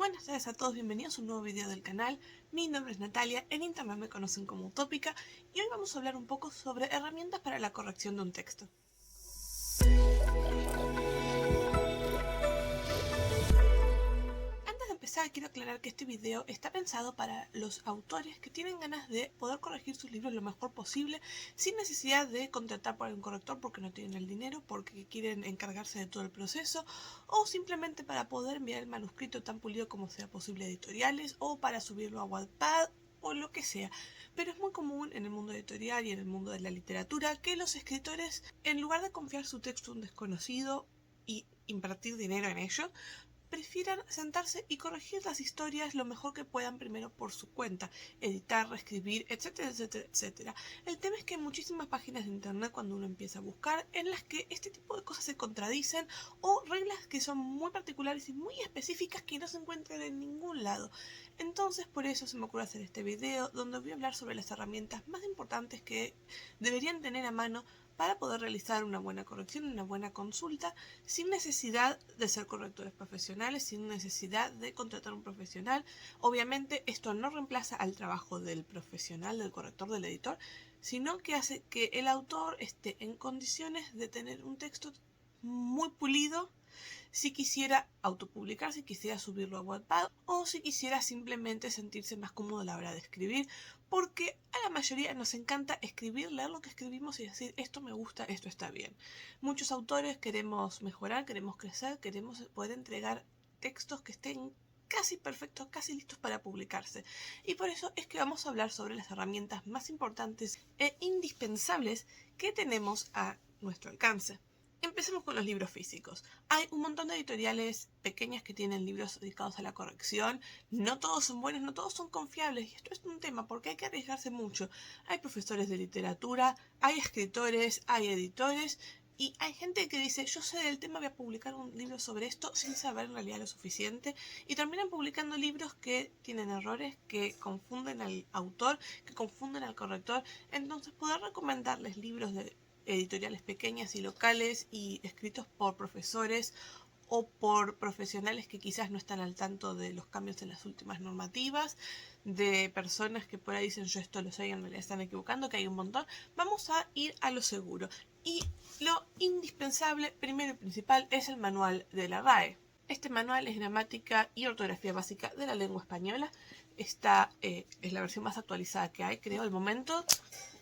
Buenas tardes a todos, bienvenidos a un nuevo video del canal. Mi nombre es Natalia, en internet me conocen como Utópica y hoy vamos a hablar un poco sobre herramientas para la corrección de un texto. Antes de empezar, quiero aclarar que este video está pensado para los autores que tienen ganas de poder corregir sus libros lo mejor posible sin necesidad de contratar por un corrector porque no tienen el dinero, porque quieren encargarse de todo el proceso o simplemente para poder enviar el manuscrito tan pulido como sea posible a editoriales o para subirlo a Wattpad o lo que sea. Pero es muy común en el mundo editorial y en el mundo de la literatura que los escritores, en lugar de confiar su texto a un desconocido y invertir dinero en ello, prefieran sentarse y corregir las historias lo mejor que puedan primero por su cuenta, editar, reescribir, etcétera, etcétera, etcétera. El tema es que hay muchísimas páginas de internet cuando uno empieza a buscar en las que este tipo de cosas se contradicen o reglas que son muy particulares y muy específicas que no se encuentran en ningún lado. Entonces por eso se me ocurre hacer este video donde voy a hablar sobre las herramientas más importantes que deberían tener a mano para poder realizar una buena corrección, una buena consulta, sin necesidad de ser correctores profesionales, sin necesidad de contratar un profesional. Obviamente esto no reemplaza al trabajo del profesional, del corrector, del editor, sino que hace que el autor esté en condiciones de tener un texto muy pulido si quisiera autopublicar, si quisiera subirlo a Wattpad o si quisiera simplemente sentirse más cómodo a la hora de escribir, porque a la mayoría nos encanta escribir, leer lo que escribimos y decir esto me gusta, esto está bien. Muchos autores queremos mejorar, queremos crecer, queremos poder entregar textos que estén casi perfectos, casi listos para publicarse. Y por eso es que vamos a hablar sobre las herramientas más importantes e indispensables que tenemos a nuestro alcance. Empecemos con los libros físicos. Hay un montón de editoriales pequeñas que tienen libros dedicados a la corrección. No todos son buenos, no todos son confiables. Y esto es un tema porque hay que arriesgarse mucho. Hay profesores de literatura, hay escritores, hay editores. Y hay gente que dice, yo sé del tema, voy a publicar un libro sobre esto sin saber en realidad lo suficiente. Y terminan publicando libros que tienen errores, que confunden al autor, que confunden al corrector. Entonces poder recomendarles libros de editoriales pequeñas y locales y escritos por profesores o por profesionales que quizás no están al tanto de los cambios en las últimas normativas, de personas que por ahí dicen yo esto lo sé y en realidad están equivocando, que hay un montón. Vamos a ir a lo seguro. Y lo indispensable, primero y principal, es el manual de la RAE. Este manual es gramática y ortografía básica de la lengua española. Esta es la versión más actualizada que hay, creo, al momento.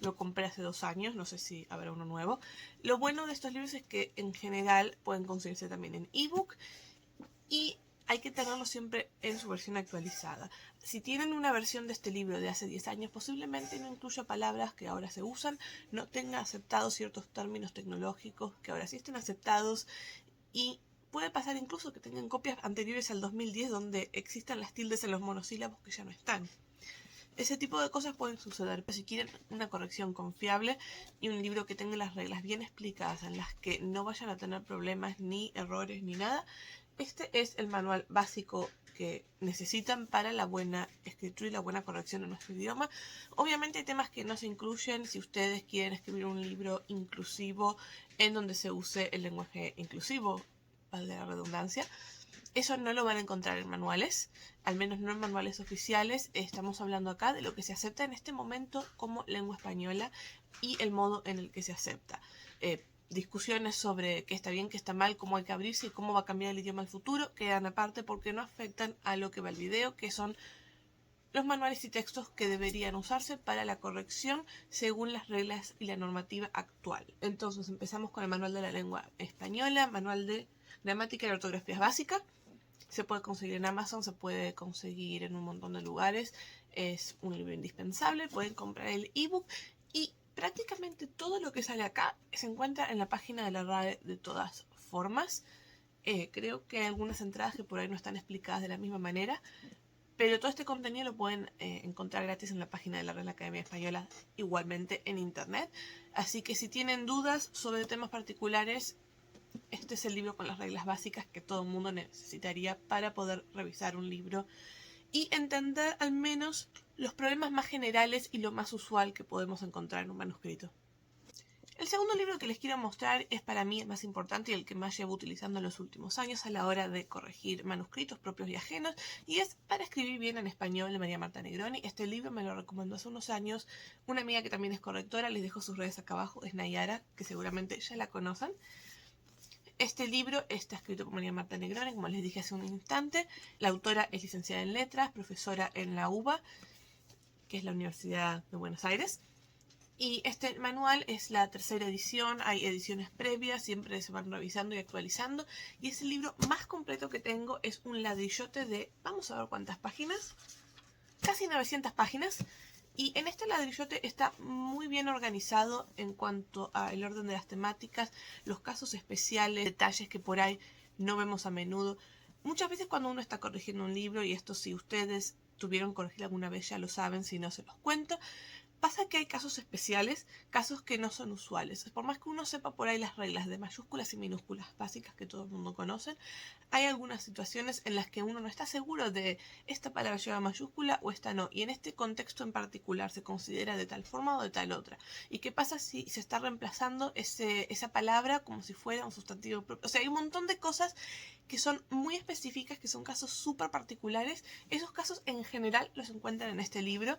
Lo compré hace 2 años, no sé si habrá uno nuevo. Lo bueno de estos libros es que en general pueden conseguirse también en ebook y hay que tenerlo siempre en su versión actualizada. Si tienen una versión de este libro de hace 10 años, posiblemente no incluya palabras que ahora se usan, no tenga aceptados ciertos términos tecnológicos que ahora sí estén aceptados y puede pasar incluso que tengan copias anteriores al 2010 donde existan las tildes en los monosílabos que ya no están. Ese tipo de cosas pueden suceder, pero si quieren una corrección confiable y un libro que tenga las reglas bien explicadas en las que no vayan a tener problemas ni errores ni nada, este es el manual básico que necesitan para la buena escritura y la buena corrección en nuestro idioma. Obviamente hay temas que no se incluyen si ustedes quieren escribir un libro inclusivo en donde se use el lenguaje inclusivo, valga la redundancia. Eso no lo van a encontrar en manuales, al menos no en manuales oficiales. Estamos hablando acá de lo que se acepta en este momento como lengua española y el modo en el que se acepta. Discusiones sobre qué está bien, qué está mal, cómo hay que abrirse y cómo va a cambiar el idioma al futuro quedan aparte porque no afectan a lo que va el video, que son los manuales y textos que deberían usarse para la corrección según las reglas y la normativa actual. Entonces empezamos con el manual de la lengua española, manual de gramática y ortografía básica. Se puede conseguir en Amazon, se puede conseguir en un montón de lugares. Es un libro indispensable. Pueden comprar el ebook y prácticamente todo lo que sale acá se encuentra en la página de la RAE de todas formas. Creo que hay algunas entradas que por ahí no están explicadas de la misma manera, pero todo este contenido lo pueden encontrar gratis en la página de la Real Academia Española, igualmente en internet. Así que si tienen dudas sobre temas particulares, este es el libro con las reglas básicas que todo el mundo necesitaría para poder revisar un libro y entender al menos los problemas más generales y lo más usual que podemos encontrar en un manuscrito. El segundo libro que les quiero mostrar es para mí el más importante y el que más llevo utilizando en los últimos años a la hora de corregir manuscritos propios y ajenos, y es Para escribir bien en español de María Marta Negroni. Este libro me lo recomendó hace unos años una amiga que también es correctora, les dejo sus redes acá abajo, es Nayara, que seguramente ya la conocen. Este libro está escrito por María Marta Negroni, como les dije hace un instante. La autora es licenciada en letras, profesora en la UBA, que es la Universidad de Buenos Aires. Y este manual es la tercera edición, hay ediciones previas, siempre se van revisando y actualizando. Y es el libro más completo que tengo, es un ladrillote de, vamos a ver cuántas páginas, casi 900 páginas. Y en este ladrillote está muy bien organizado en cuanto al orden de las temáticas, los casos especiales, detalles que por ahí no vemos a menudo. Muchas veces cuando uno está corrigiendo un libro, y esto si ustedes tuvieron que corregir alguna vez ya lo saben, si no se los cuento, pasa que hay casos especiales, casos que no son usuales. Por más que uno sepa por ahí las reglas de mayúsculas y minúsculas básicas que todo el mundo conoce, hay algunas situaciones en las que uno no está seguro de esta palabra lleva mayúscula o esta no. Y en este contexto en particular se considera de tal forma o de tal otra. ¿Y qué pasa si se está reemplazando esa palabra como si fuera un sustantivo propio? O sea, hay un montón de cosas que son muy específicas, que son casos súper particulares. Esos casos en general los encuentran en este libro.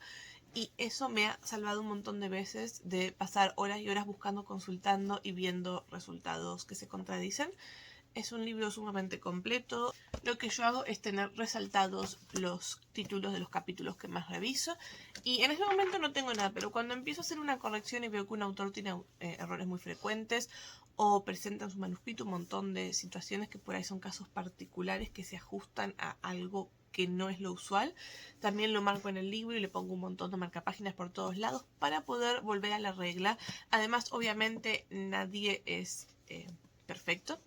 Y eso me ha salvado un montón de veces de pasar horas y horas buscando, consultando y viendo resultados que se contradicen. Es un libro sumamente completo. Lo que yo hago es tener resaltados los títulos de los capítulos que más reviso. Y en este momento no tengo nada, pero cuando empiezo a hacer una corrección y veo que un autor tiene errores muy frecuentes o presenta en su manuscrito un montón de situaciones que por ahí son casos particulares que se ajustan a algo que no es lo usual, también lo marco en el libro y le pongo un montón de marcapáginas por todos lados para poder volver a la regla. Además, obviamente, nadie es perfecto.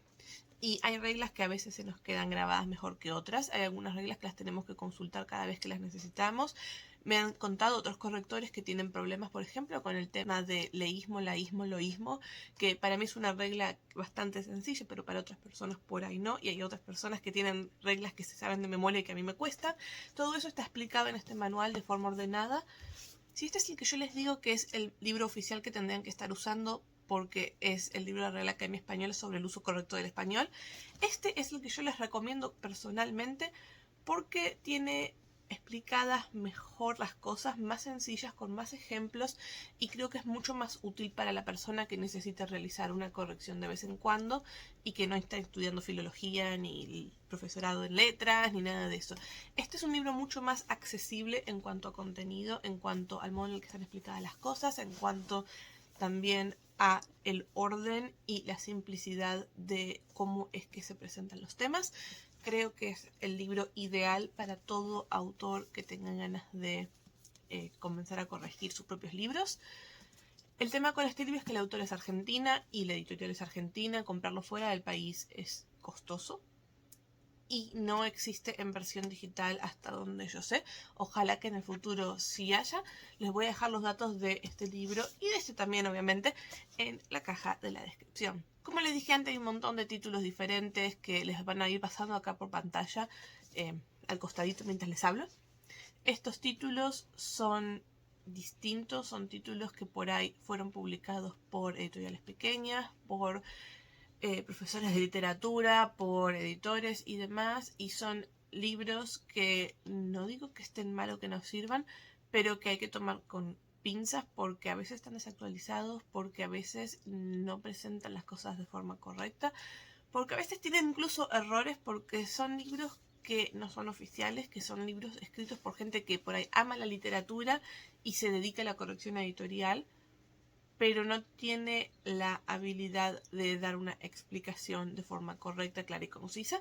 Y hay reglas que a veces se nos quedan grabadas mejor que otras. Hay algunas reglas que las tenemos que consultar cada vez que las necesitamos. Me han contado otros correctores que tienen problemas, por ejemplo, con el tema de leísmo, laísmo, loísmo, que para mí es una regla bastante sencilla, pero para otras personas por ahí no. Y hay otras personas que tienen reglas que se saben de memoria y que a mí me cuestan. Todo eso está explicado en este manual de forma ordenada. Si este es el que yo les digo que es el libro oficial que tendrían que estar usando, porque es el libro de la Real Academia Española sobre el uso correcto del español, este es el que yo les recomiendo personalmente porque tiene explicadas mejor las cosas, más sencillas, con más ejemplos, y creo que es mucho más útil para la persona que necesita realizar una corrección de vez en cuando y que no está estudiando filología ni profesorado en letras ni nada de eso. Este es un libro mucho más accesible en cuanto a contenido, en cuanto al modo en el que están explicadas las cosas, en cuanto también a el orden y la simplicidad de cómo es que se presentan los temas. Creo que es el libro ideal para todo autor que tenga ganas de comenzar a corregir sus propios libros. El tema con este libro es que la autora es argentina y la editorial es argentina. Comprarlo fuera del país es costoso y no existe en versión digital hasta donde yo sé. Ojalá que en el futuro sí haya. Les voy a dejar los datos de este libro y de este también, obviamente, en la caja de la descripción. Como les dije antes, hay un montón de títulos diferentes que les van a ir pasando acá por pantalla al costadito mientras les hablo. Estos títulos son distintos, son títulos que por ahí fueron publicados por editoriales pequeñas, por profesores de literatura, por editores y demás, y son libros que no digo que estén mal o que no sirvan, pero que hay que tomar con pinzas porque a veces están desactualizados, porque a veces no presentan las cosas de forma correcta, porque a veces tienen incluso errores, porque son libros que no son oficiales, que son libros escritos por gente que por ahí ama la literatura y se dedica a la corrección editorial, pero no tiene la habilidad de dar una explicación de forma correcta, clara y concisa.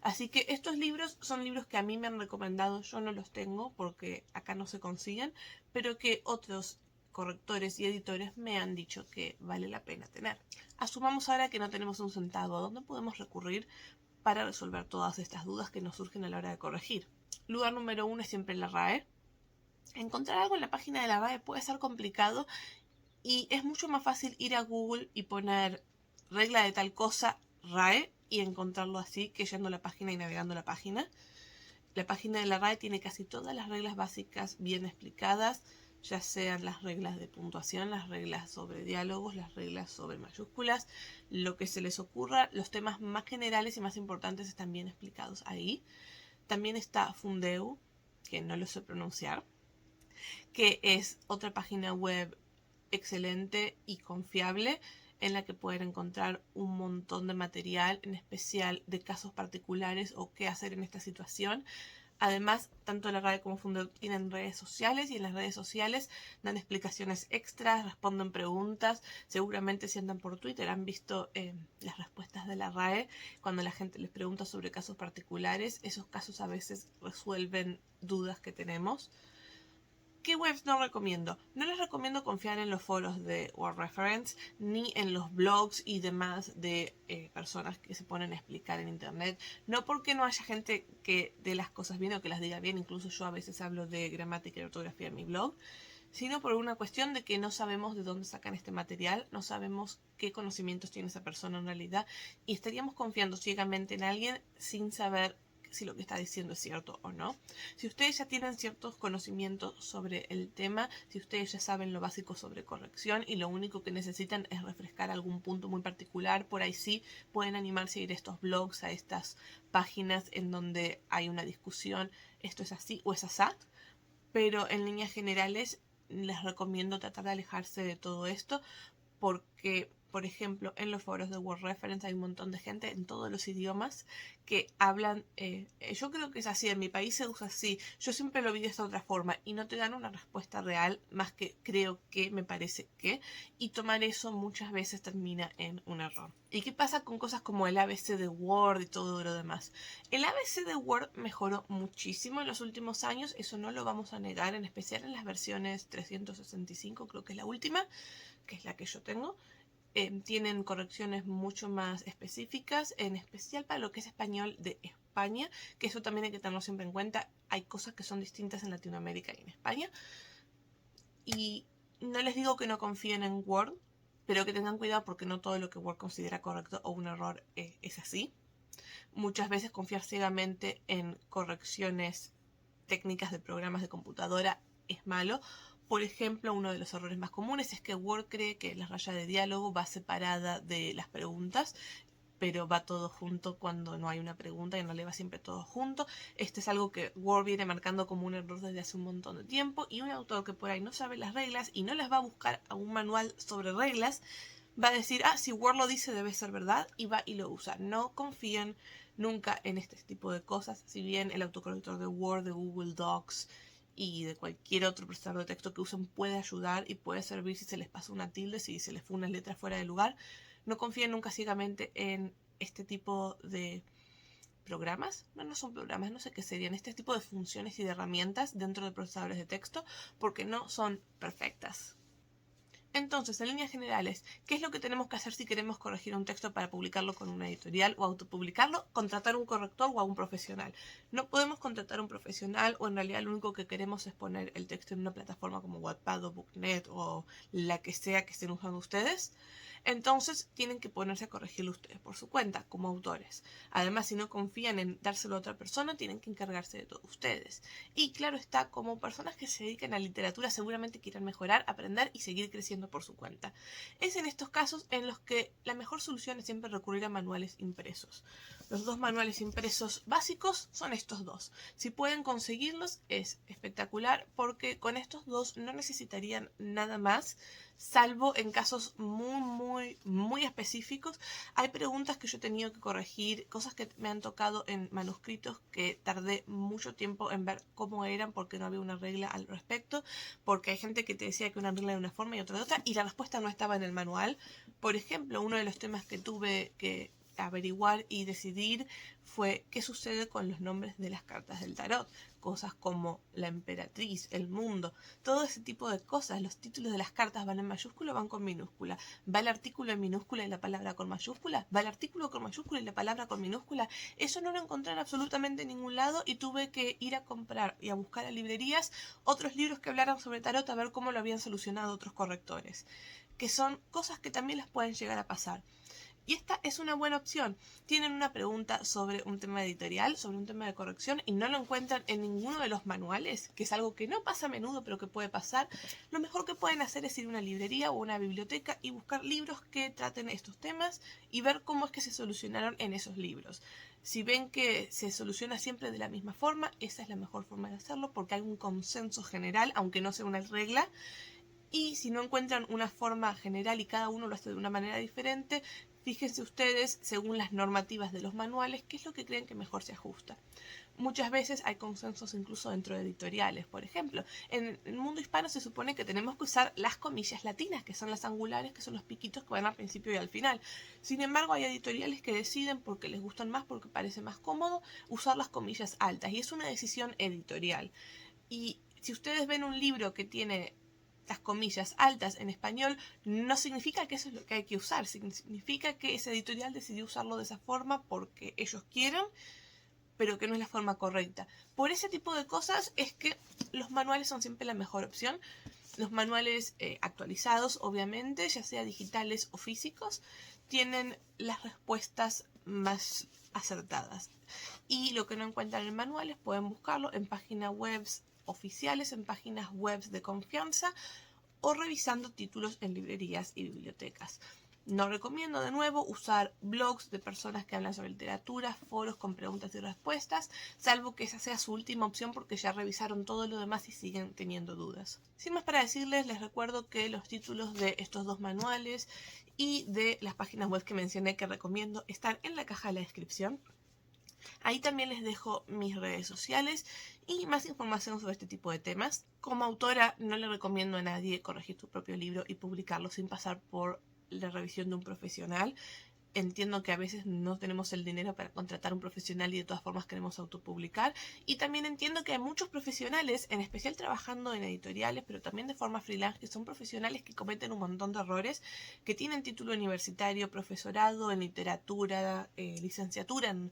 Así que estos libros son libros que a mí me han recomendado, yo no los tengo porque acá no se consiguen, pero que otros correctores y editores me han dicho que vale la pena tener. Asumamos ahora que no tenemos un centavo, ¿a dónde podemos recurrir para resolver todas estas dudas que nos surgen a la hora de corregir? Lugar número 1 es siempre la RAE. Encontrar algo en la página de la RAE puede ser complicado y es mucho más fácil ir a Google y poner regla de tal cosa RAE y encontrarlo así que yendo a la página y navegando la página. La página de la RAE tiene casi todas las reglas básicas bien explicadas. ya sean las reglas de puntuación, las reglas sobre diálogos, las reglas sobre mayúsculas, lo que se les ocurra. Los temas más generales y más importantes están bien explicados ahí. También está Fundeu, que no lo sé pronunciar, que es otra página web excelente y confiable en la que pueden encontrar un montón de material, en especial de casos particulares o qué hacer en esta situación. Además, tanto la RAE como Fundeu tienen redes sociales y en las redes sociales dan explicaciones extras, responden preguntas. Seguramente si andan por Twitter han visto las respuestas de la RAE cuando la gente les pregunta sobre casos particulares. Esos casos a veces resuelven dudas que tenemos. ¿Qué webs no recomiendo? No les recomiendo confiar en los foros de Word Reference ni en los blogs y demás de personas que se ponen a explicar en internet. No porque no haya gente que dé las cosas bien o que las diga bien, incluso yo a veces hablo de gramática y ortografía en mi blog, sino por una cuestión de que no sabemos de dónde sacan este material, no sabemos qué conocimientos tiene esa persona en realidad y estaríamos confiando ciegamente en alguien sin saber si lo que está diciendo es cierto o no. Si ustedes ya tienen ciertos conocimientos sobre el tema, si ustedes ya saben lo básico sobre corrección y lo único que necesitan es refrescar algún punto muy particular, por ahí sí pueden animarse a ir a estos blogs, a estas páginas en donde hay una discusión, esto es así o es así, pero en líneas generales les recomiendo tratar de alejarse de todo esto porque, por ejemplo, en los foros de Word Reference hay un montón de gente en todos los idiomas que hablan, yo creo que es así, en mi país se usa así, yo siempre lo vi de esta otra forma y no te dan una respuesta real más que creo que, me parece que, y tomar eso muchas veces termina en un error. ¿Y qué pasa con cosas como el ABC de Word y todo lo demás? El ABC de Word mejoró muchísimo en los últimos años, eso no lo vamos a negar, en especial en las versiones 365, creo que es la última, que es la que yo tengo. Tienen correcciones mucho más específicas, en especial para lo que es español de España, que eso también hay que tenerlo siempre en cuenta. Hay cosas que son distintas en Latinoamérica y en España. Y no les digo que no confíen en Word, pero que tengan cuidado porque no todo lo que Word considera correcto o un error es así. Muchas veces confiar ciegamente en correcciones técnicas de programas de computadora es malo. Por ejemplo, uno de los errores más comunes es que Word cree que la raya de diálogo va separada de las preguntas, pero va todo junto cuando no hay una pregunta y no le va siempre todo junto. Este es algo que Word viene marcando como un error desde hace un montón de tiempo y un autor que por ahí no sabe las reglas y no las va a buscar a un manual sobre reglas, va a decir, si Word lo dice debe ser verdad y va y lo usa. No confíen nunca en este tipo de cosas, si bien el autocorrector de Word, de Google Docs y de cualquier otro procesador de texto que usen puede ayudar y puede servir si se les pasa una tilde, si se les fue una letra fuera de lugar. No confíen nunca ciegamente en este tipo de programas, no son programas, no sé qué serían, este tipo de funciones y de herramientas dentro de procesadores de texto porque no son perfectas. Entonces, en líneas generales, ¿qué es lo que tenemos que hacer si queremos corregir un texto para publicarlo con una editorial o autopublicarlo? Contratar un corrector o a un profesional. No podemos contratar a un profesional o en realidad lo único que queremos es poner el texto en una plataforma como Wattpad o Booknet o la que sea que estén usando ustedes. Entonces, tienen que ponerse a corregirlo ustedes por su cuenta, como autores. Además, si no confían en dárselo a otra persona, tienen que encargarse de todo ustedes. Y claro está, como personas que se dedican a literatura seguramente quieran mejorar, aprender y seguir creciendo por su cuenta. Es en estos casos en los que la mejor solución es siempre recurrir a manuales impresos. Los dos manuales impresos básicos son estos dos. Si pueden conseguirlos es espectacular porque con estos dos no necesitarían nada más, salvo en casos muy específicos. Hay preguntas que yo he tenido que corregir, cosas que me han tocado en manuscritos que tardé mucho tiempo en ver cómo eran porque no había una regla al respecto, porque hay gente que te decía que una regla de una forma y otra de otra y la respuesta no estaba en el manual. Por ejemplo, uno de los temas que tuve que averiguar y decidir fue qué sucede con los nombres de las cartas del tarot, cosas como la emperatriz, el mundo, todo ese tipo de cosas. Los títulos de las cartas van en mayúscula o van con minúscula, va el artículo en minúscula y la palabra con mayúscula, va el artículo con mayúscula y la palabra con minúscula. Eso no lo encontré en absolutamente ningún lado y tuve que ir a comprar y a buscar a librerías otros libros que hablaran sobre tarot a ver cómo lo habían solucionado otros correctores, que son cosas que también les pueden llegar a pasar. Y esta es una buena opción. Tienen una pregunta sobre un tema editorial, sobre un tema de corrección, y no lo encuentran en ninguno de los manuales, que es algo que no pasa a menudo, pero que puede pasar. Lo mejor que pueden hacer es ir a una librería o una biblioteca y buscar libros que traten estos temas y ver cómo es que se solucionaron en esos libros. Si ven que se soluciona siempre de la misma forma, esa es la mejor forma de hacerlo, porque hay un consenso general, aunque no sea una regla. Y si no encuentran una forma general y cada uno lo hace de una manera diferente, fíjense ustedes, según las normativas de los manuales, qué es lo que creen que mejor se ajusta. Muchas veces hay consensos incluso dentro de editoriales. Por ejemplo, en el mundo hispano se supone que tenemos que usar las comillas latinas, que son las angulares, que son los piquitos que van al principio y al final. Sin embargo, hay editoriales que deciden, porque les gustan más, porque parece más cómodo, usar las comillas altas. Y es una decisión editorial. Y si ustedes ven un libro que tiene las comillas altas en español, no significa que eso es lo que hay que usar, significa que ese editorial decidió usarlo de esa forma porque ellos quieren, pero que no es la forma correcta. Por ese tipo de cosas es que los manuales son siempre la mejor opción. Los manuales actualizados, obviamente, ya sea digitales o físicos, tienen las respuestas más acertadas. Y lo que no encuentran en manuales pueden buscarlo en páginas web oficiales, en páginas web de confianza o revisando títulos en librerías y bibliotecas. No recomiendo de nuevo usar blogs de personas que hablan sobre literatura, foros con preguntas y respuestas, salvo que esa sea su última opción porque ya revisaron todo lo demás y siguen teniendo dudas. Sin más para decirles, les recuerdo que los títulos de estos dos manuales y de las páginas web que mencioné que recomiendo están en la caja de la descripción. Ahí también les dejo mis redes sociales y más información sobre este tipo de temas. Como autora no le recomiendo a nadie corregir su propio libro y publicarlo sin pasar por la revisión de un profesional. Entiendo que a veces no tenemos el dinero para contratar a un profesional y de todas formas queremos autopublicar. Y también entiendo que hay muchos profesionales, en especial trabajando en editoriales, pero también de forma freelance, que son profesionales que cometen un montón de errores, que tienen título universitario, profesorado en literatura, licenciatura en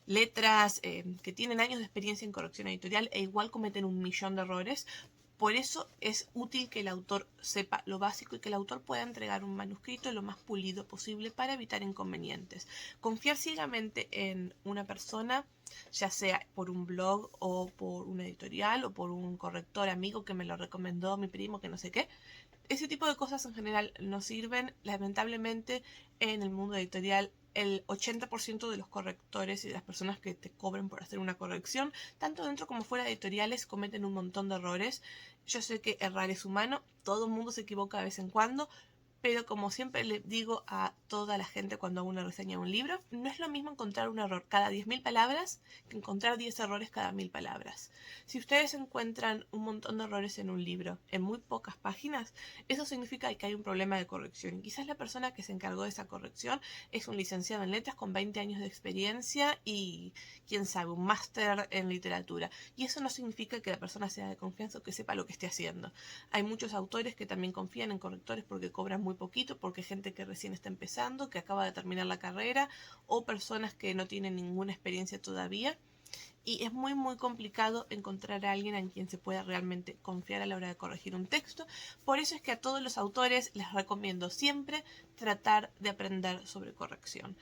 letras, que tienen años de experiencia en corrección editorial e igual cometen un millón de errores. Por eso es útil que el autor sepa lo básico y que el autor pueda entregar un manuscrito lo más pulido posible para evitar inconvenientes. Confiar ciegamente en una persona, ya sea por un blog o por una editorial o por un corrector amigo que me lo recomendó mi primo, que no sé qué, ese tipo de cosas en general no sirven. Lamentablemente en el mundo editorial el 80% de los correctores y de las personas que te cobran por hacer una corrección, tanto dentro como fuera de editoriales, cometen un montón de errores. Yo sé que errar es humano, todo el mundo se equivoca de vez en cuando, pero como siempre le digo a toda la gente cuando hago una reseña de un libro, no es lo mismo encontrar un error cada 10.000 palabras que encontrar 10 errores cada 1.000 palabras. Si ustedes encuentran un montón de errores en un libro en muy pocas páginas, eso significa que hay un problema de corrección. Y quizás la persona que se encargó de esa corrección es un licenciado en letras con 20 años de experiencia y, quién sabe, un máster en literatura. Y eso no significa que la persona sea de confianza o que sepa lo que esté haciendo. Hay muchos autores que también confían en correctores porque cobran muy poquito, porque hay gente que recién está empezando, que acaba de terminar la carrera, o personas que no tienen ninguna experiencia todavía. Y es muy complicado encontrar a alguien en quien se pueda realmente confiar a la hora de corregir un texto. Por eso es que a todos los autores les recomiendo siempre tratar de aprender sobre corrección.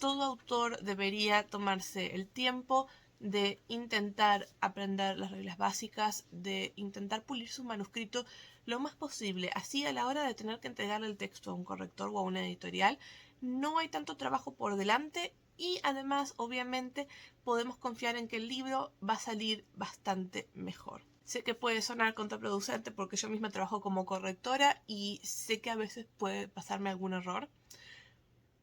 Todo autor debería tomarse el tiempo de intentar aprender las reglas básicas, de intentar pulir su manuscrito lo más posible. Así, a la hora de tener que entregarle el texto a un corrector o a una editorial, no hay tanto trabajo por delante y además, obviamente, podemos confiar en que el libro va a salir bastante mejor. Sé que puede sonar contraproducente porque yo misma trabajo como correctora y sé que a veces puede pasarme algún error,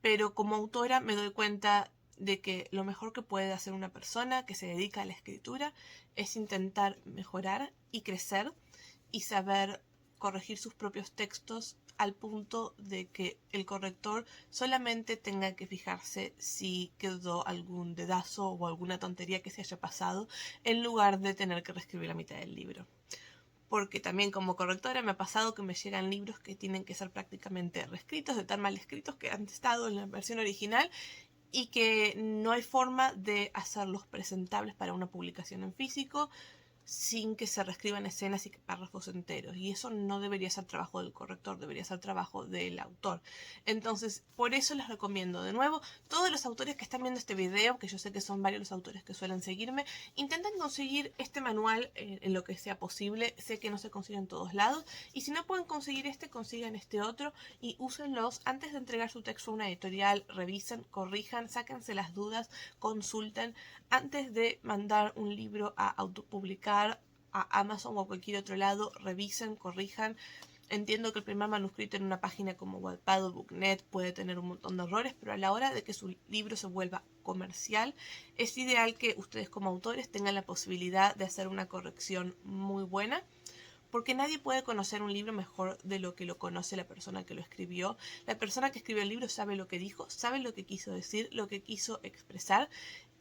pero como autora me doy cuenta de que lo mejor que puede hacer una persona que se dedica a la escritura es intentar mejorar y crecer y saber corregir sus propios textos al punto de que el corrector solamente tenga que fijarse si quedó algún dedazo o alguna tontería que se haya pasado en lugar de tener que reescribir la mitad del libro. Porque también como correctora me ha pasado que me llegan libros que tienen que ser prácticamente reescritos, de tan mal escritos que han estado en la versión original y que no hay forma de hacerlos presentables para una publicación en físico. sin que se reescriban escenas y párrafos enteros. Y eso no debería ser trabajo del corrector, debería ser trabajo del autor. Entonces, por eso les recomiendo de nuevo, todos los autores que están viendo este video, que yo sé que son varios los autores que suelen seguirme, intenten conseguir este manual en lo que sea posible. Sé que no se consigue en todos lados. Y si no pueden conseguir este, consigan este otro y úsenlos antes de entregar su texto a una editorial. Revisen, corrijan, sáquense las dudas, consulten antes de mandar un libro a autopublicar a Amazon o a cualquier otro lado. Revisen, corrijan. Entiendo que el primer manuscrito en una página como Wattpad o Booknet puede tener un montón de errores, pero a la hora de que su libro se vuelva comercial, es ideal que ustedes como autores tengan la posibilidad de hacer una corrección muy buena, porque nadie puede conocer un libro mejor de lo que lo conoce la persona que lo escribió. La persona que escribió el libro sabe lo que dijo, sabe lo que quiso decir, lo que quiso expresar,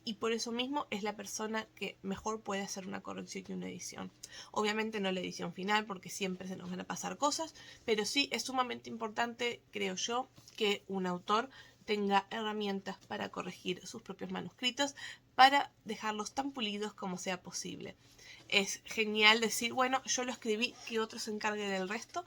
y por eso mismo es la persona que mejor puede hacer una corrección y una edición. Obviamente no la edición final, porque siempre se nos van a pasar cosas, pero sí es sumamente importante, creo yo, que un autor tenga herramientas para corregir sus propios manuscritos, para dejarlos tan pulidos como sea posible. Es genial decir, bueno, yo lo escribí, que otro se encargue del resto,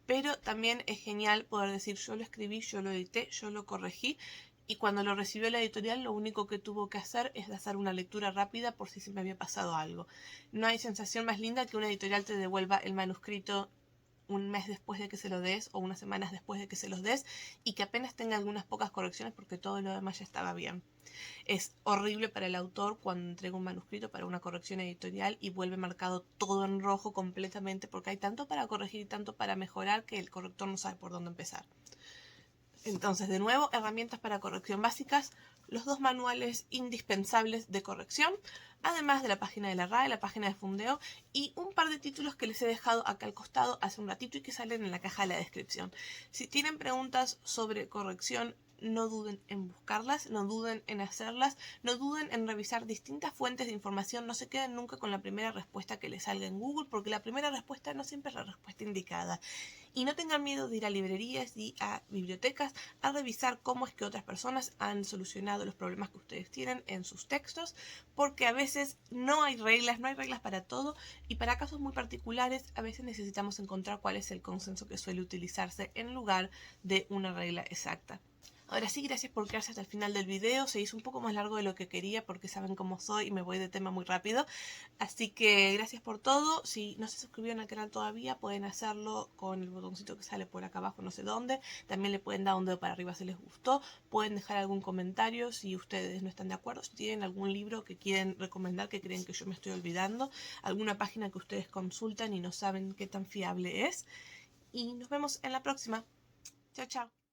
pero también es genial poder decir, yo lo escribí, yo lo edité, yo lo corregí, y cuando lo recibió la editorial lo único que tuvo que hacer es hacer una lectura rápida por si se me había pasado algo. No hay sensación más linda que una editorial te devuelva el manuscrito un mes después de que se lo des o unas semanas después de que se los des y que apenas tenga algunas pocas correcciones porque todo lo demás ya estaba bien. Es horrible para el autor cuando entrega un manuscrito para una corrección editorial y vuelve marcado todo en rojo completamente porque hay tanto para corregir y tanto para mejorar que el corrector no sabe por dónde empezar. Entonces, de nuevo, herramientas para corrección básicas, los 2 manuales indispensables de corrección, además de la página de la RAE, la página de Fundeo y un par de títulos que les he dejado acá al costado hace un ratito y que salen en la caja de la descripción. Si tienen preguntas sobre corrección, no duden en buscarlas, no duden en hacerlas, no duden en revisar distintas fuentes de información, no se queden nunca con la primera respuesta que les salga en Google, porque la primera respuesta no siempre es la respuesta indicada. Y no tengan miedo de ir a librerías y a bibliotecas a revisar cómo es que otras personas han solucionado los problemas que ustedes tienen en sus textos, porque a veces no hay reglas para todo, y para casos muy particulares a veces necesitamos encontrar cuál es el consenso que suele utilizarse en lugar de una regla exacta. Ahora sí, gracias por quedarse hasta el final del video. Se hizo un poco más largo de lo que quería porque saben cómo soy y me voy de tema muy rápido. Así que gracias por todo. Si no se suscribieron al canal todavía, pueden hacerlo con el botoncito que sale por acá abajo, no sé dónde. También le pueden dar un dedo para arriba si les gustó. Pueden dejar algún comentario si ustedes no están de acuerdo. Si tienen algún libro que quieren recomendar, que creen que yo me estoy olvidando. Alguna página que ustedes consultan y no saben qué tan fiable es. Y nos vemos en la próxima. Chao, chao.